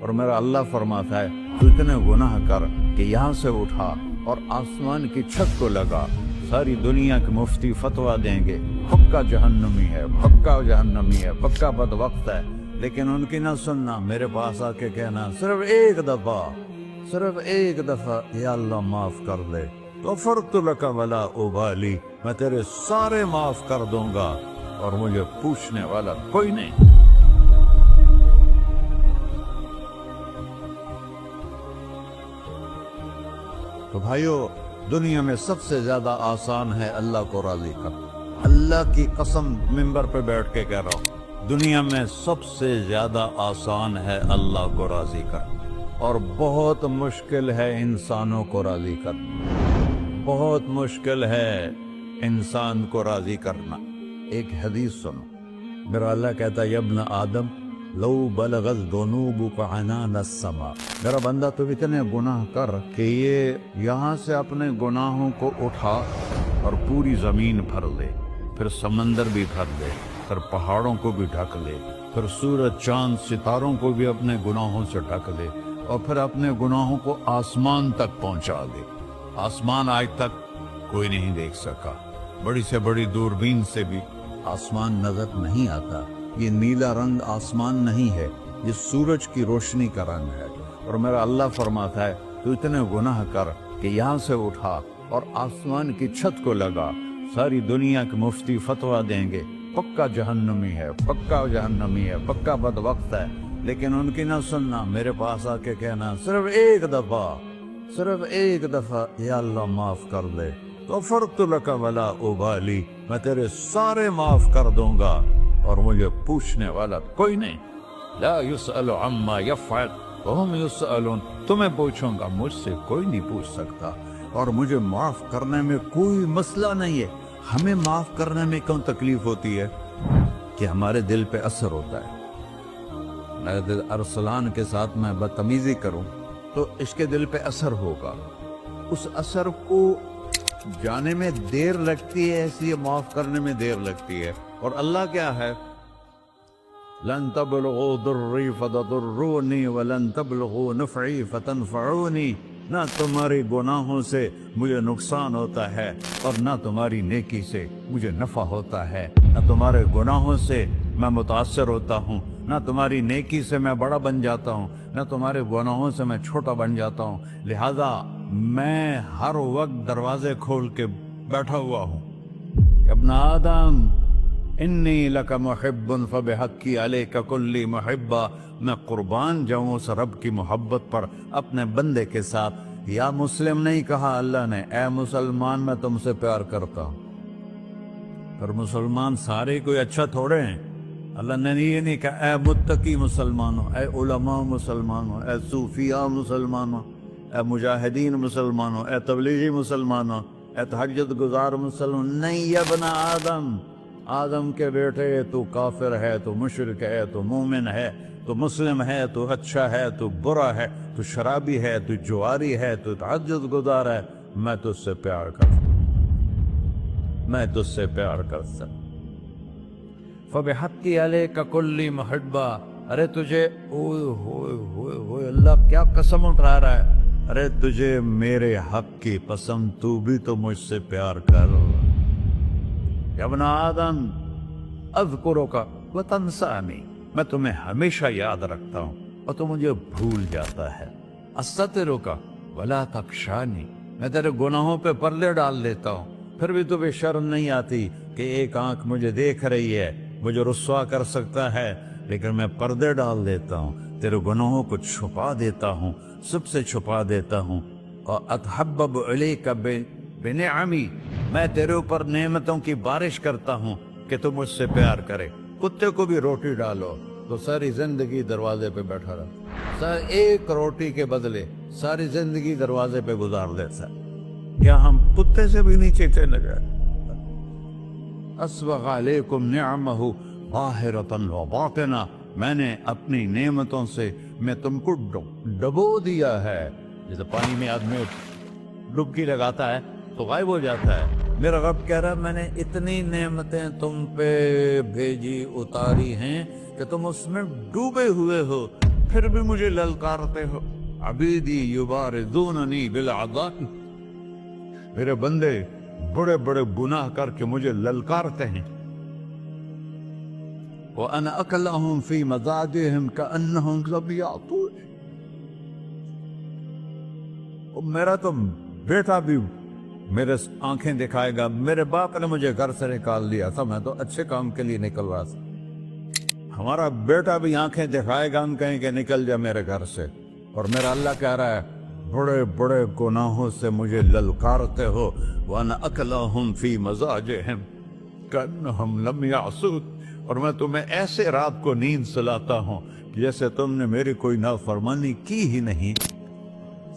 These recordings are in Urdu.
اور میرا اللہ فرماتا ہے تو اتنے گناہ کر کہ یہاں سے اٹھا اور آسمان کی چھت کو لگا، ساری دنیا کے مفتی فتویٰ دیں گے پکا جہنمی ہے، پکا جہنمی ہے، پکا بدبخت ہے، لیکن ان کی نہ سننا، میرے پاس آ کے کہنا صرف ایک دفعہ یا اللہ معاف کر دے، غفرت لک ولا ابالی، میں تیرے سارے معاف کر دوں گا اور مجھے پوچھنے والا کوئی نہیں۔ تو بھائیو، دنیا میں سب سے زیادہ آسان ہے اللہ کو راضی کرنا، اللہ کی قسم منبر پہ بیٹھ کے کہہ رہا ہوں، دنیا میں سب سے زیادہ آسان ہے اللہ کو راضی کرنا، اور بہت مشکل ہے انسانوں کو راضی کرنا، بہت مشکل ہے انسان کو راضی کرنا۔ ایک حدیث سنو، میرا اللہ کہتا ہے ابن آدم لو بلغت ذنوبک عنان السماء، میرا بندہ تو اتنے گناہ کر کہ یہ یہاں سے اپنے گناہوں کو اٹھا اور پوری زمین بھر لے، پھر سمندر بھی بھر لے، پھر پہاڑوں کو بھی ڈھک لے، پھر سورج چاند ستاروں کو بھی اپنے گناہوں سے ڈھک لے، اور پھر اپنے گناہوں کو آسمان تک پہنچا دے۔ آسمان آج تک کوئی نہیں دیکھ سکا، بڑی سے بڑی دوربین سے بھی آسمان نظر نہیں آتا۔ یہ نیلا رنگ آسمان نہیں ہے، یہ سورج کی روشنی کا رنگ ہے۔ اور میرا اللہ فرماتا ہے تو اتنے گناہ کر کہ یہاں سے اٹھا اور آسمان کی چھت کو لگا، ساری دنیا کے مفتی فتویٰ دیں گے پکا جہنمی ہے، پکا جہنمی ہے، پکا بدبخت ہے، لیکن ان کی نہ سننا، میرے پاس آ کے کہنا صرف ایک دفعہ یا اللہ معاف کر دے، غفرت لک ولا ابالی، میں تیرے سارے معاف کر دوں گا اور مجھے پوچھنے والا کوئی نہیں۔ لا يسأل عما يفعل وهم يسألون، تمہیں پوچھوں گا، مجھ سے کوئی نہیں پوچھ سکتا، اور مجھے معاف کرنے میں کوئی مسئلہ نہیں ہے۔ ہمیں معاف کرنے میں کیوں تکلیف ہوتی ہے؟ کہ ہمارے دل پہ اثر ہوتا ہے۔ میرے دل ارسلان کے ساتھ میں بدتمیزی کروں تو اس کے دل پہ اثر ہوگا، اس اثر کو جانے میں دیر لگتی ہے، اس لیے معاف کرنے میں دیر لگتی ہے۔ اور اللہ کیا ہے؟ لن تبلغوا ضري فتضروني ولن تبلغوا نفعي فتنفعوني، نہ تمہاری گناہوں سے مجھے نقصان ہوتا ہے اور نہ تمہاری نیکی سے مجھے نفع ہوتا ہے، نہ تمہارے گناہوں سے میں متاثر ہوتا ہوں، نہ تمہاری نیکی سے میں بڑا بن جاتا ہوں، نہ تمہارے گناہوں سے میں چھوٹا بن جاتا ہوں، لہذا میں ہر وقت دروازے کھول کے بیٹھا ہوا ہوں۔ ابن آدم انی لک محب فبحقی علیک کلی محبہ، میں قربان جاؤں اس رب کی محبت پر اپنے بندے کے ساتھ۔ یا مسلم نہیں کہا اللہ نے، اے مسلمان میں تم سے پیار کرتا ہوں۔ پر مسلمان سارے کوئی اچھا تھوڑے ہیں، اللہ نے یہ نہیں کہا اے متقی مسلمانوں، اے علماء مسلمانوں، اے صوفیاء مسلمانوں، اے مجاہدین مسلمانوں، اے تبلیغی مسلمانوں، اے تہجد گزار مسلمان، نہیں یا ابن آدم، آدم کے بیٹے، تو کافر ہے، تو مشرک ہے، تو مومن ہے، تو مسلم ہے، تو اچھا ہے، تو برا ہے، تو شرابی ہے، تو جواری ہے، تو تہجد گزار ہے، میں تجھ سے پیار کرتا ہوں، میں تجھ سے پیار کرتا ہوں۔ فَبِحَقِّ عَلَيْكَ كُلِّ مُحِبَّةٍ، ارے تجھے اوئے اللہ کیا قسم اٹھا رہا ہے، ارے تجھے میرے حق کی قسم، تو بھی تو مجھ سے پیار کر۔ یا ابن آدم اذکرک وتنسانی، میں تمہیں ہمیشہ یاد رکھتا ہوں اور تو مجھے بھول جاتا ہے۔ استترک ولا تخشانی، میں تیرے گناہوں پہ پردے ڈال دیتا ہوں، پھر بھی تمہیں شرم نہیں آتی کہ ایک آنکھ مجھے دیکھ رہی ہے، مجھے رسوا کر سکتا ہے، لیکن میں پردے ڈال دیتا ہوں، تیرے گناہوں کو چھپا دیتا ہوں، سب سے چھپا دیتا ہوں۔ اور اتحبب الیک بنعمی، میں تیرے اوپر نعمتوں کی بارش کرتا ہوں کہ تو مجھ سے پیار کرے۔ کتے کو بھی روٹی ڈالو تو ساری زندگی دروازے پہ بیٹھا رہا، ایک روٹی کے بدلے ساری زندگی دروازے پہ گزار دیتا ہے۔ کیا ہم کتے سے بھی نیچے چلے گئے؟ اسبغ علیکم نعمہ ظاہرۃ و باطنہ، میں نے اپنی نعمتوں سے میں تم کو ڈبو دیا ہے۔ جیسے پانی میں آدمی ڈبکی لگاتا ہے تو غائب ہو جاتا ہے، میرا رب کہہ رہا ہے میں نے اتنی نعمتیں تم پہ بھیجی اتاری ہیں کہ تم اس میں ڈوبے ہوئے ہو، پھر بھی مجھے للکارتے ہو. عبیدی یبارزوننی بالعذاب، میرے بندے بڑے بڑے گناہ کر کے مجھے للکارتے ہیں. وَأَنَا أَكْلَهُمْ فِي مَزَاجِهِمْ كَأَنَّهُمْ لَمْ يَعْطُونِ. میرا تو بیٹا بھی میرے آنکھیں دکھائے گا. میرے باپ نے مجھے گھر سے نکال دیا تھا، میں تو اچھے کام کے لیے نکل رہا تھا. ہمارا بیٹا بھی آنکھیں دکھائے گا، ہم کہیں کہ نکل جا میرے گھر سے. اور میرا اللہ کہہ رہا ہے بڑے بڑے گناہوں سے مجھے للکارتے ہو. وَأَنَا أَكْلَهُمْ فِي مَزَاجِهِمْ كَأَنَّهُمْ لَمْ يَعْصُونِ. اور میں تمہیں ایسے رات کو نیند سلاتا ہوں جیسے تم نے میری کوئی نافرمانی کی ہی نہیں.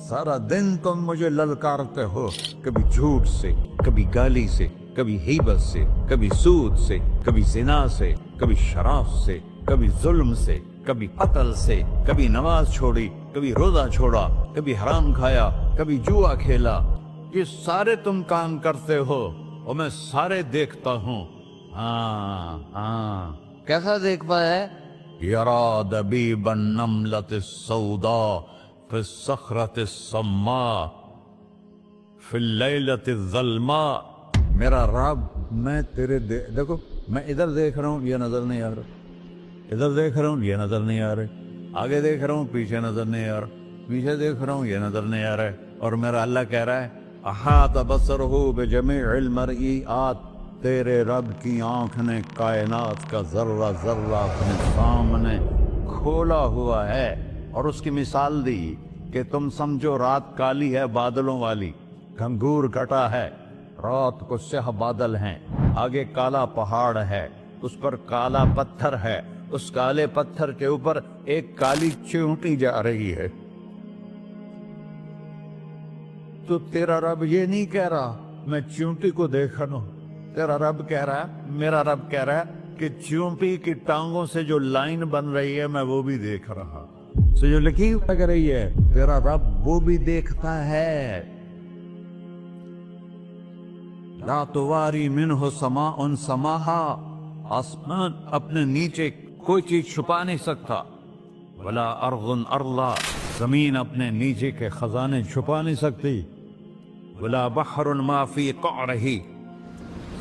سارا دن تم مجھے للکارتے ہو، کبھی جھوٹ سے، کبھی گالی سے، کبھی غیبت سے، کبھی سود سے، کبھی زنا سے، کبھی شراب سے، کبھی ظلم سے، کبھی قتل سے، کبھی نماز چھوڑی، کبھی روزہ چھوڑا، کبھی حرام کھایا، کبھی جوا کھیلا. یہ سارے تم کام کرتے ہو اور میں سارے دیکھتا ہوں. کیسا دیکھ پایا؟ یرا دبیب النملۃ السوداء فی الصخرۃ الصماء فی اللیلۃ الظلماء. میرا رب میں تیرے دیکھو، میں ادھر دیکھ رہا ہوں یہ نظر نہیں آ رہا، ادھر دیکھ رہا ہوں یہ نظر نہیں آ رہے، آگے دیکھ رہا ہوں پیچھے نظر نہیں آ رہا، پیچھے دیکھ رہا ہوں یہ نظر نہیں آ رہا ہے. اور میرا اللہ کہہ رہا ہے احاط بصرہ بجمیع المرئیات. تیرے رب کی آنکھ نے کائنات کا ذرہ ذرہ اپنے سامنے کھولا ہوا ہے. اور اس کی مثال دی کہ تم سمجھو رات کالی ہے بادلوں والی، گھنگور گھٹا ہے، رات کو سیاہ بادل ہیں، آگے کالا پہاڑ ہے، اس پر کالا پتھر ہے، اس کالے پتھر کے اوپر ایک کالی چیونٹی جا رہی ہے. تو تیرا رب یہ نہیں کہہ رہا میں چیونٹی کو دیکھ رہا ہوں. تیرا رب کہہ رہا ہے، میرا رب کہہ رہا ہے کہ چیونٹی کی ٹانگوں سے جو لائن بن رہی ہے میں وہ بھی دیکھ رہا. سے جو لکیر لگ رہی ہے تیرا رب وہ بھی دیکھتا ہے. لا تواری منہ سماء سماہا. آسمان اپنے نیچے کوئی چیز چھپا نہیں سکتا. ولا ارض ارضا. زمین اپنے نیچے کے خزانے چھپا نہیں سکتی. ولا بحر ما فی قعرہ.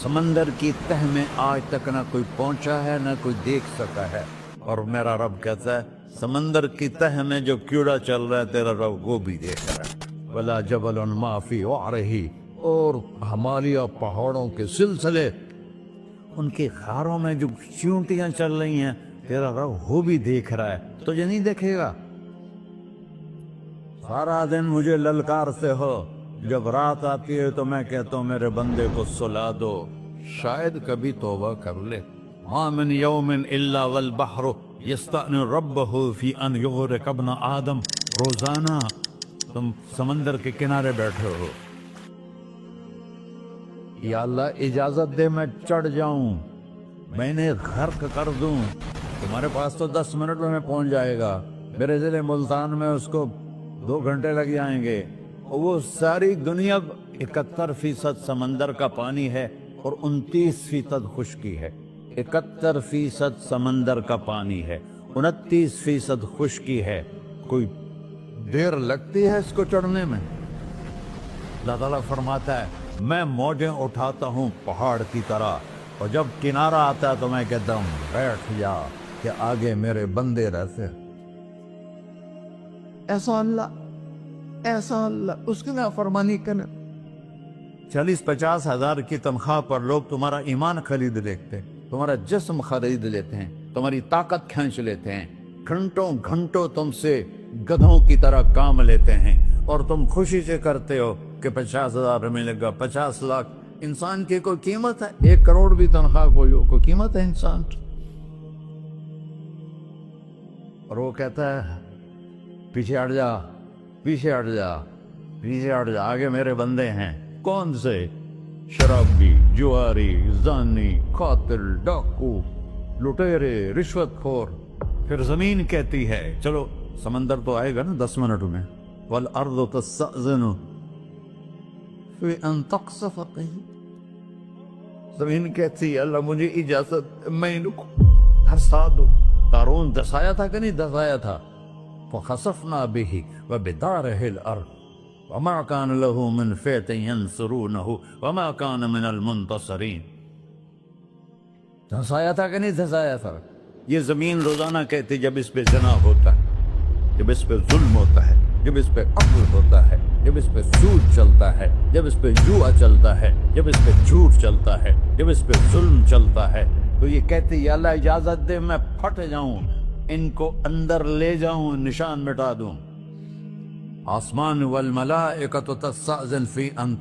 سمندر کی تہ میں آج تک نہ کوئی پہنچا ہے نہ کوئی دیکھ سکا ہے. اور میرا رب کہتا ہے سمندر کی تہ میں جو کیڑا چل رہا ہے تیرا رب وہ بھی دیکھ رہا ہے. ولا جبل ما فی وعرہ. اور ہمالیہ پہاڑوں کے سلسلے، ان کے غاروں میں جو چیونٹیاں چل رہی ہیں تیرا رب وہ بھی دیکھ رہا ہے. تجھے نہیں دیکھے گا؟ سارا دن مجھے للکارتے ہو، جب رات آتی ہے تو میں کہتا ہوں میرے بندے کو سلا دو، شاید کبھی توبہ کر لے. ما من یوم الا والبحر یستأنی ربہ فی ان یغرق ابن آدم. روزانہ تم سمندر کے کنارے بیٹھے ہو، یا اللہ اجازت دے میں چڑھ جاؤں، میں انہیں غرق کر دوں. تمہارے پاس تو 10 منٹ میں پہنچ جائے گا، میرے ضلع ملتان میں اس کو 2 گھنٹے لگ جائیں گے. وہ ساری دنیا 71% سمندر کا پانی ہے اور 29% خشکی ہے. 71% سمندر کا پانی ہے، 29% خشکی ہے. کوئی دیر لگتی ہے اس کو چڑھنے میں؟ اللہ تعالیٰ فرماتا ہے میں موجیں اٹھاتا ہوں پہاڑ کی طرح، اور جب کنارہ آتا ہے تو میں کہتا ہوں بیٹھ جا کہ آگے میرے بندے رہتے. ایسا اللہ اس کی نافرمانی کرنے. 40-50 ہزار کی تنخواہ پر لوگ تمہارا ایمان خرید لیتے ہیں، تمہارا جسم خرید لیتے ہیں، تمہاری طاقت کھینچ لیتے ہیں، گھنٹوں گھنٹوں تم سے گدھوں کی طرح کام لیتے ہیں، اور تم خوشی سے کرتے ہو کہ 50,000 ملے گا، 50 لاکھ. انسان کی کوئی قیمت ہے؟ 1 کروڑ بھی تنخواہ کوئی قیمت ہے انسان؟ اور وہ کہتا ہے پیچھے ہٹ جا، پیچھے ہٹ جا، پیچھے ہٹ جا، آگے میرے بندے ہیں. کون سے؟ شرابی، جواری، زانی، قاتل، ڈاکو، لٹیرے، رشوت خور. پھر زمین کہتی ہے چلو سمندر تو آئے گا نا 10 منٹ میں. والارض تستأذن فی ان تقصف قیل. زمین کہتی ہے اللہ مجھے اجازت، میں ان کو دھسا دو. قارون دسایا تھا کہ نہیں دسایا تھا؟ فخسفنا به وبداره الأرض وما كان له من فئة ينصرونه وما كان من المنتصرين. دھنسایا تھا کہ نہیں دھنسایا تھا؟ یہ زمین روزانہ کہتی جب اس پہ زنا ہوتا ہے، جب اس پہ ظلم ہوتا ہے، جب اس پہ قتل ہوتا ہے، جب اس پہ سود چلتا ہے، جب اس پہ جوا چلتا ہے، جب اس پہ جھوٹ چلتا ہے، جب اس پہ ظلم چلتا ہے، تو یہ کہتی یا اللہ اجازت دے میں پھٹ جاؤں، ان کو اندر لے جاؤں، نشان مٹا دوں. آسمان والملائکۃ تستأذن فی ان